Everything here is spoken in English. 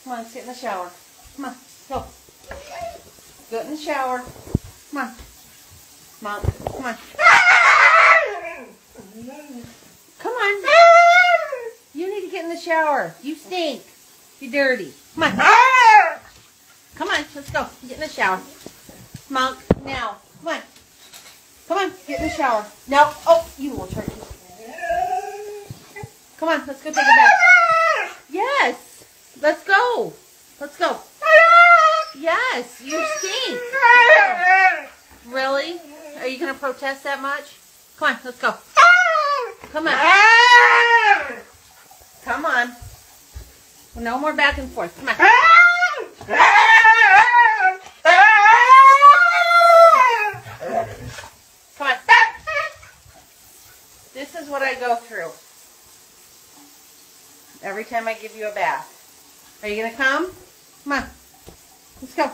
Come on, let's get in the shower. Come on, go. Go in the shower. Come on. Monk, come on. Come on. You need to get in the shower. You stink. You're dirty. Come on. Come on, let's go. Get in the shower. Monk, now. Come on. Come on, get in the shower. No. Oh, you will turn. Come on, let's go take a bath. Yes. Let's go. Let's go. Yes, you stink. Really? Are you going to protest that much? Come on, let's go. Come on. Come on. No more back and forth. Come on. Come on. This is what I go through every time I give you a bath. Are you going to come? Come on. Let's go.